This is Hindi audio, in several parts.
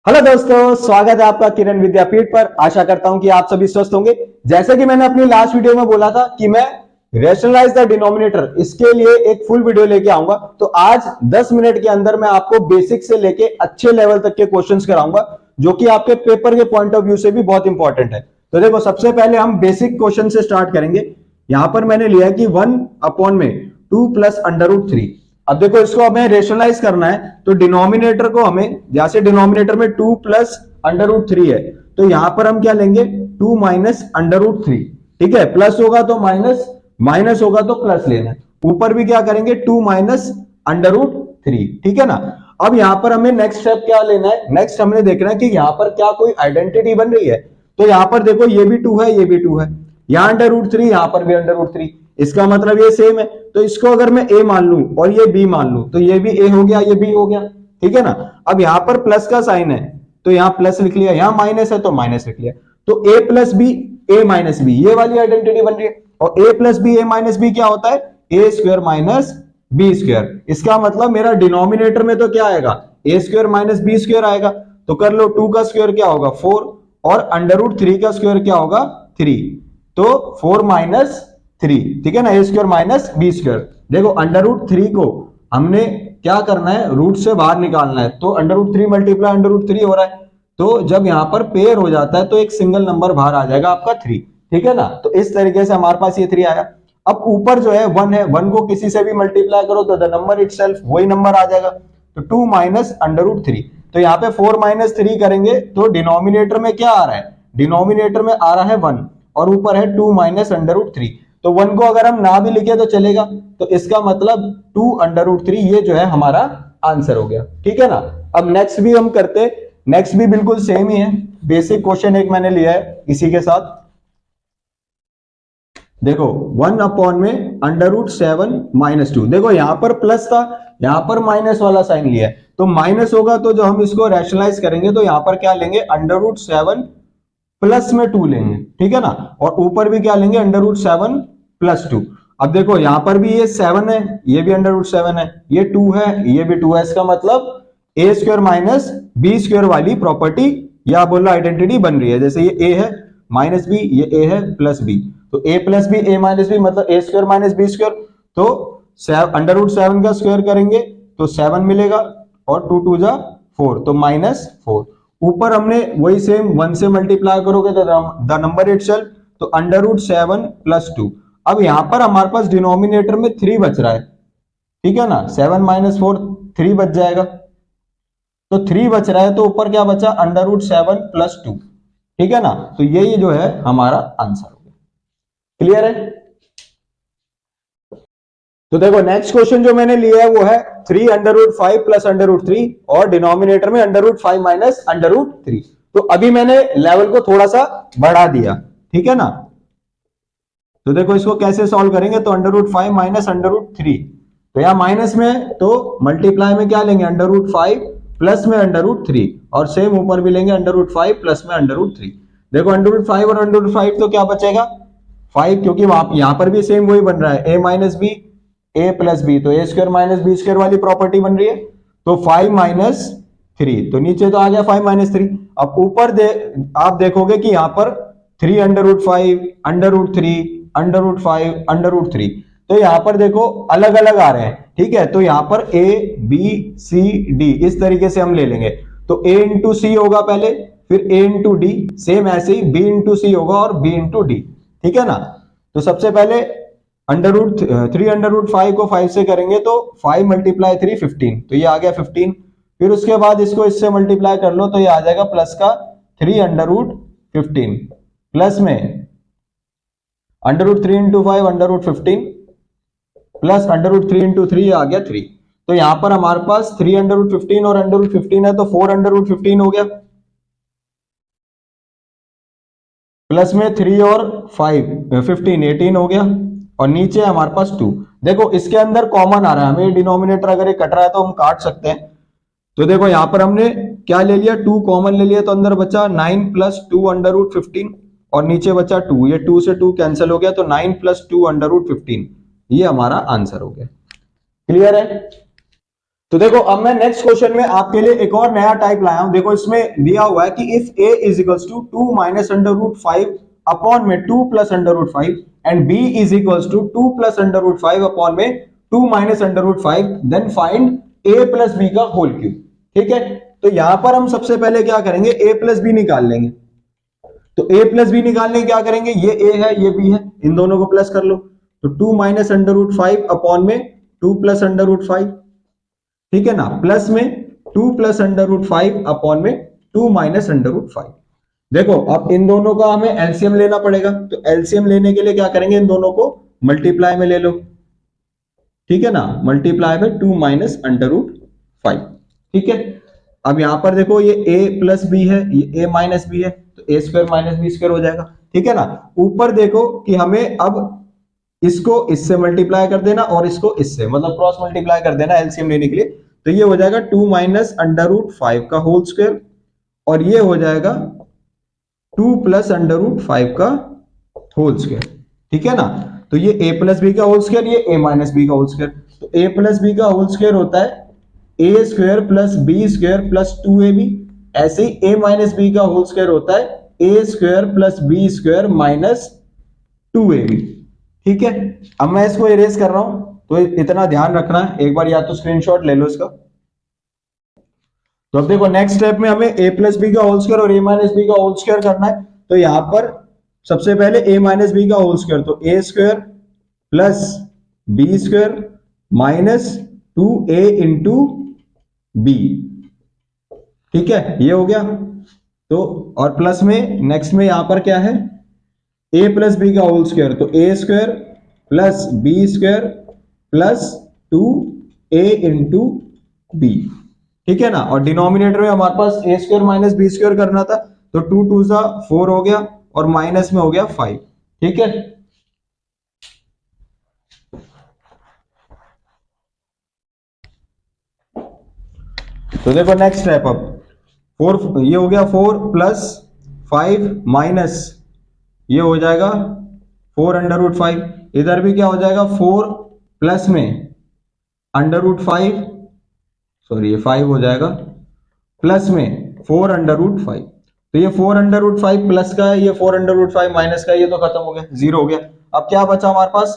हेलो दोस्तों, स्वागत है आपका किरण विद्यापीठ पर। आशा करता हूं कि आप सभी स्वस्थ होंगे। जैसे कि मैंने अपनी लास्ट वीडियो में बोला था कि मैं रेशनलाइज द डिनोमिनेटर, इसके लिए एक फुल वीडियो लेके आऊंगा। तो आज 10 मिनट के अंदर मैं आपको बेसिक से लेके अच्छे लेवल तक के क्वेश्चंस कराऊंगा, जो कि आपके पेपर के पॉइंट ऑफ व्यू से भी बहुत इंपॉर्टेंट है। तो देखो, सबसे पहले हम बेसिक क्वेश्चन से स्टार्ट करेंगे। यहां पर मैंने लिया है कि 1/2 + √3। अब देखो, इसको हमें रेशनलाइज करना है, तो डिनोमिनेटर को हमें, जैसे डिनोमिनेटर में 2 + √3 है, तो यहां पर हम क्या लेंगे, 2 - √3। ठीक है, प्लस होगा तो माइनस, माइनस होगा तो प्लस लेना है। ऊपर भी क्या करेंगे, 2 - √3। ठीक है ना। अब यहां पर हमें नेक्स्ट स्टेप क्या लेना है, नेक्स्ट हमने देखना है कि यहां पर क्या कोई आइडेंटिटी बन रही है। तो यहां पर देखो, ये भी 2 है, ये भी 2 है, यहां √3, यहां पर भी √3, इसका मतलब ये सेम है। तो इसको अगर मैं ए मान लूं और ये बी मान लूं, तो ये भी ए हो गया, ये बी हो गया। ठीक है ना। अब यहां पर प्लस का साइन है, तो यहां प्लस लिख लिया, यहां माइनस है तो माइनस लिख लिया। तो ए प्लस बी, ए माइनस बी, ये वाली आइडेंटिटी बन रही है। और ए प्लस बी, ए माइनस बी क्या होता है, ए स्क्वायर माइनस बी स्क्वायर। इसका मतलब मेरा डिनोमिनेटर में तो क्या आएगा, ए स्क्वायर माइनस बी स्क्वायर आएगा। तो कर लो, 2 का स्क्वायर क्या होगा, 4, और √3 का स्क्वायर क्या होगा, 3। तो 4 - 3, ठीक है ना, ए स्क्वायर माइनस बी स्क्वायर। देखो, √3 को हमने क्या करना है, रूट से बाहर निकालना है। तो √3 मल्टीप्लाई √3 हो रहा है। तो जब यहां पर पेयर हो जाता है तो एक सिंगल नंबर बाहर आ जाएगा आपका 3। ठीक है ना। तो इस तरीके से हमारे पास ये 3 आया। अब ऊपर जो है 1 है, 1 को किसी से भी मल्टीप्लाई करो तो द नंबर इटसेल्फ वही नंबर आ जाएगा। तो 2 - √3। तो यहाँ पे 4 - 3 करेंगे तो डिनोमिनेटर में क्या आ रहा है, डिनोमिनेटर में आ रहा है 1, और ऊपर है 2 - √3। तो 1 को अगर हम ना भी लिखे तो चलेगा। तो इसका मतलब 2 √3, ये जो है हमारा आंसर हो गया। ठीक है ना। अब नेक्स्ट भी हम करते, नेक्स्ट भी बिल्कुल सेम ही है। बेसिक क्वेश्चन एक मैंने लिया है इसी के साथ। देखो, 1/(7 - 2)। देखो, यहां पर प्लस था, यहां पर माइनस वाला साइन लिया है। तो माइनस होगा तो जो हम इसको रैशनलाइज करेंगे तो यहां पर क्या लेंगे, √7 प्लस में 2 लेंगे। ठीक है ना। और ऊपर भी क्या लेंगे, √7 + 2। अब देखो, यहां पर भी ये 7 है, ये भी √7 है, ये 2 है, ये भी 2 है। इसका मतलब ए स्क्वायर माइनस बी स्क्वायर वाली प्रॉपर्टी या बोलो आइडेंटिटी बन रही है। जैसे ये ए है माइनस बी, ये ए है प्लस बी, तो ए प्लस बी, ए माइनस बी, मतलब ए स्क्वायर माइनस बी स्क्वायर। तो √7 का स्क्वायर करेंगे तो 7 मिलेगा, और 2 2 जा 4, तो -4। ऊपर हमने वही सेम 1 से मल्टीप्लाई करोगे तो द नंबर इटसेल्फ, तो √7 + 2। अब यहां पर हमारे पास डिनोमिनेटर में 3 बच रहा है। ठीक है ना, 7 - 4, 3 बच जाएगा। तो 3 बच रहा है, तो ऊपर क्या बचा, √7 + 2। ठीक है ना। तो यही जो है हमारा आंसर हो गया। क्लियर है। तो देखो, नेक्स्ट क्वेश्चन जो मैंने लिया है वो है 3√5 + √3, और डिनोमिनेटर में √5 - √3। तो अभी मैंने लेवल को थोड़ा सा बढ़ा दिया। ठीक है ना। तो देखो, इसको कैसे सॉल्व करेंगे, तो √5 - √3। तो यहां माइनस में तो मल्टीप्लाई में क्या लेंगे, √5 प्लस में √3, और सेम ऊपर भी लेंगे √5 प्लस में √3। देखो, √5 और √5 तो क्या बचेगा, 5, क्योंकि वहां यहां पर भी सेम वही बन रहा है, a minus B, A plus B, तो A square minus B square वाली प्रॉपर्टी बन रही है। तो 5 - 3, तो नीचे तो आ गया 5 - 3। अब ऊपर आप देखोगे कि यहां पर 3√5, √3, √5, √3, तो यहां पर देखो अलग अलग आ रहे हैं। ठीक है। तो यहां पर ए बी सी डी इस तरीके से हम ले लेंगे। तो a इंटू सी होगा पहले, फिर a इंटू डी, सेम ऐसे ही b इंटू सी होगा, और b इंटू डी। ठीक है ना। तो सबसे पहले 3√5 को 5 से करेंगे तो 5 × 3 15, तो ये आ गया 15। फिर उसके बाद इसको इससे मल्टीप्लाई कर लो तो ये आ जाएगा प्लस का 3√15, प्लस में √3 × 5 √15, प्लस √3 × 3 आ गया 3। तो यहां पर हमारे पास 3√15 और √15 है, तो 4√15 हो गया, प्लस में 3 और 5 15 18 हो गया, और नीचे है हमारे पास 2। देखो, इसके अंदर कॉमन आ रहा है, हमें डिनोमिनेटर अगर ये कट रहा है तो हम काट सकते हैं। तो देखो, यहां पर हमने क्या ले लिया, 2 कॉमन ले लिया, तो अंदर बचा 9 + 2 √15, और नीचे बचा 2, ये 2 से 2 कैंसिल हो गया, तो 9 + 2 √15, ये हमारा आंसर हो गया। क्लियर है। तो देखो अब मैं नेक्स्ट क्वेश्चन में आपके लिए एक और नया टाइप लाया हूं। देखो इसमें दिया हुआ है कि if a is equals to 2 minus under root 5 upon में 2 plus under root 5 and b is equals to 2 plus under root 5 upon में 2 minus under root 5 then find a plus b का होल क्यूब। ठीक है, तो यहां पर हम सबसे पहले क्या करेंगे, a प्लस बी निकाल लेंगे। तो a प्लस बी निकालने क्या करेंगे, ये a है ये b है, इन दोनों को प्लस कर लो। तो 2 माइनस अंडर रूट 5 अपॉन में 2 प्लस अंडर रूट 5, ठीक है ना, प्लस में 2 प्लस अंडर रूट 5 अपॉन में 2 माइनस अंडर रूट 5। देखो अब इन दोनों का हमें एलसीएम लेना पड़ेगा, तो एलसीएम लेने के लिए क्या करेंगे, इन दोनों को मल्टीप्लाई में ले लो। ठीक है ना, मल्टीप्लाई में 2 माइनस अंडर रूट 5। ठीक है, अब यहां पर देखो ये a प्लस बी है, ये a माइनस बी है, तो a square minus B square हो जाएगा। ठीक है ना, ऊपर देखो कि हमें अब इसको इससे मल्टीप्लाई कर देना और इसको इससे, मतलब क्रॉस मल्टीप्लाई कर देना एलसीएम लेने के लिए। तो ये हो जाएगा 2 माइनस अंडर रूट 5 का होल स्क्वायर और ये हो जाएगा 2 प्लस अंडर रूट 5 का होल स्क्वायर। ठीक है ना, तो ये a प्लस बी का होल स्क्वायर, ये a माइनस बी का होल स्क्वायर। तो a प्लस बी का होल स्क्वायर होता है a square plus B square plus 2ab। ऐसे ही a माइनस बी का होल स्क्वायर होता है a square plus B square minus 2ab। ठीक है, अब मैं इसको इरेज कर रहा हूं, तो इतना ध्यान रखना है, एक बार या तो स्क्रीनशॉट ले लो इसका। तो अब देखो नेक्स्ट स्टेप में हमें a प्लस बी का होल स्क्वायर और a माइनस बी का होल स्क्वायर करना है। तो यहां पर सबसे पहले a माइनस बी का होल स्क्वायर, तो a square plus B square minus 2a into B. ठीक है, ये हो गया। तो और प्लस में नेक्स्ट में यहां पर क्या है, a प्लस बी का होल स्क्वायर, तो a square plus B square plus 2a into B. ठीक है ना, और डिनोमिनेटर में हमारे पास a square minus B square करना था, तो 2 2 जा 4 हो गया और माइनस में हो गया 5। ठीक है, तो देखो नेक्स्ट स्टेप, अब 4 ये हो गया 4 प्लस 5 माइनस ये हो जाएगा 4 अंडर रूट 5। इधर भी क्या हो जाएगा, 4 प्लस में अंडर रूट 5, सॉरी ये 5 हो जाएगा प्लस में 4 अंडर रूट 5। तो ये 4 अंडर रूट 5 प्लस का है, ये 4 अंडर रूट 5 माइनस का है, ये तो खत्म हो गया, 0 हो गया। अब क्या बचा हमारे पास,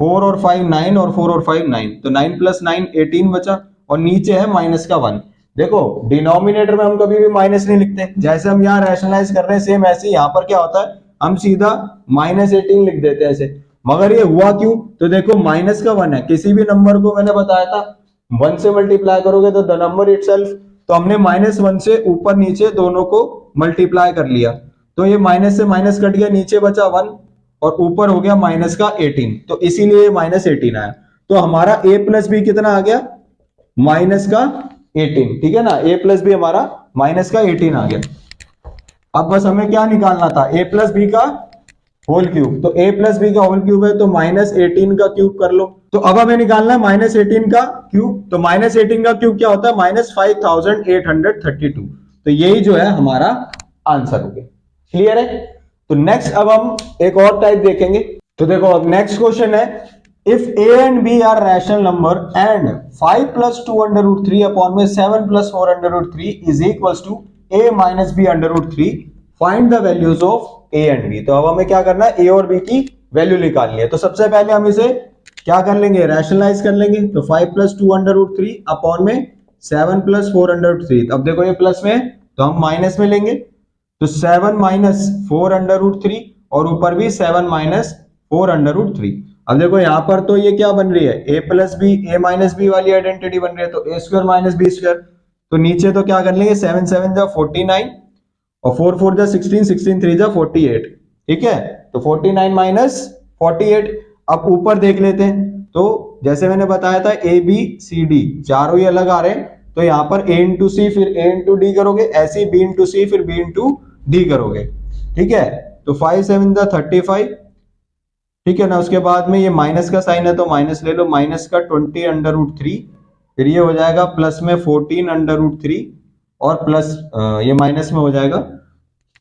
4 और 5 9 और 4 और 5 9, तो 9 प्लस 9 18 बचा और नीचे है माइनस का 1। देखो डिनोमिनेटर में हम कभी भी माइनस नहीं लिखते, जैसे हम यहाँ रैशनलाइज कर रहे हैं सेम ऐसे यहाँ पर क्या होता है, हम सीधा माइनस 18 लिख देते हैं ऐसे। मगर ये हुआ क्यों, तो देखो माइनस का 1 है, किसी भी नंबर को मैंने बताया था 1 से मल्टीप्लाई करोगे तो द नंबर इटसेल्फ, तो हमने -1 से ऊपर नीचे दोनों को मल्टीप्लाई कर लिया, तो ये माइनस से माइनस कट गया, नीचे बचा 1 और ऊपर हो गया माइनस का 18, तो इसीलिए -18 आया। तो हमारा a प्लस बी कितना आ गया, माइनस का 18। ठीक है ना, a प्लस बी हमारा माइनस का 18 आ गया। अब बस हमें क्या निकालना था, a प्लस बी का होल क्यूब। तो a प्लस बी का होल क्यूब है, तो -18 का क्यूब कर लो। तो अब हमें निकालना है -18 का क्यूब, तो -18 का क्यूब क्या होता है, -5832। तो यही जो है हमारा आंसर हो गया। क्लियर है, तो नेक्स्ट अब हम एक और टाइप देखेंगे। तो देखो अब नेक्स्ट क्वेश्चन है, if a and b are rational number and 5 plus 2 under root 3 upon में 7 plus 4 under root 3 is equals to a minus b under root 3, find the values of a and b। तो अब हमें क्या करना है, a और b की वैल्यू निकालनी है। तो सबसे पहले हम इसे क्या कर लेंगे, रैशनलाइज कर लेंगे। तो 5 प्लस 2 अंडर रूट 3 अपॉन में 7 प्लस 4 अंडर रूट 3। अब देखो ये प्लस में तो हम माइनस में लेंगे, तो 7 माइनस 4 अंडर रूट 3 और ऊपर भी 7 माइनस 4 अंडर रूट 3। अब देखो यहां पर तो ये क्या बन रही है, a plus b a minus b वाली आइडेंटिटी बन रही है, तो a square minus B square. तो नीचे तो क्या कर लेंगे, 7 7 जा 49 और 4 4 जा 16 16 3 जा 48। ठीक है, तो 49 माइनस 48। अब ऊपर देख लेते हैं, तो जैसे मैंने बताया था a b c d चारों ही अलग आ रहे हैं, तो यहाँ पर a इंटू सी फिर a इंटू डी करोगे, ऐसे ही b इंटू सी फिर b इंटू डी करोगे। ठीक है, तो 5 7 जा 35। ठीक है ना, उसके बाद में ये माइनस का साइन है तो माइनस ले लो, माइनस का 20 अंडर रूट 3, फिर ये हो जाएगा प्लस में 14 अंडर रूट 3 और प्लस ये माइनस में हो जाएगा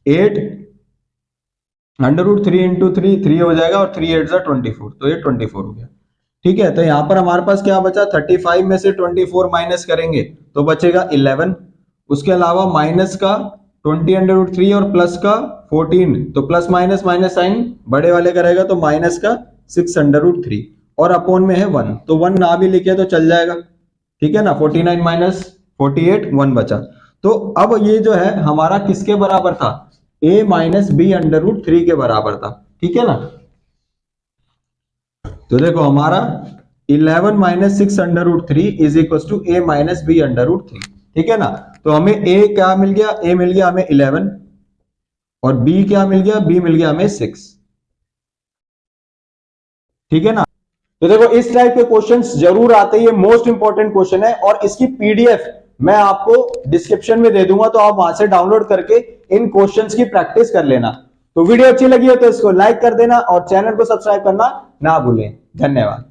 8 अंडर रूट 3 इंटू 3 3 हो जाएगा और 3 8 जा 24, तो ये 24 हो गया। ठीक है, तो यहां पर हमारे पास क्या बचा, 35 में से 24 माइनस करेंगे तो बचेगा 11। उसके अलावा माइनस का 20√3 और प्लस का 14, तो प्लस माइनस माइनस साइन बड़े वाले का रहेगा, तो माइनस का 6√3 और अपॉन में है 1, तो 1 ना भी लिखे तो चल जाएगा। ठीक है ना, 49 माइनस 48 1 बचा। तो अब ये जो है हमारा किसके बराबर था, a माइनस बी √3 के बराबर था। ठीक है ना, तो देखो हमारा 11 minus 6√3 is equal to a minus b √3। ठीक है ना, तो हमें a क्या मिल गया, a मिल गया हमें 11 और b क्या मिल गया, b मिल गया हमें 6। ठीक है ना, तो देखो इस टाइप के क्वेश्चंस जरूर आते हैं, ये मोस्ट इंपॉर्टेंट क्वेश्चन है और इसकी पीडीएफ मैं आपको डिस्क्रिप्शन में दे दूंगा, तो आप वहां से डाउनलोड करके इन क्वेश्चंस की प्रैक्टिस कर लेना। तो वीडियो अच्छी लगी हो तो इसको लाइक कर देना और चैनल को सब्सक्राइब करना ना भूलें। धन्यवाद।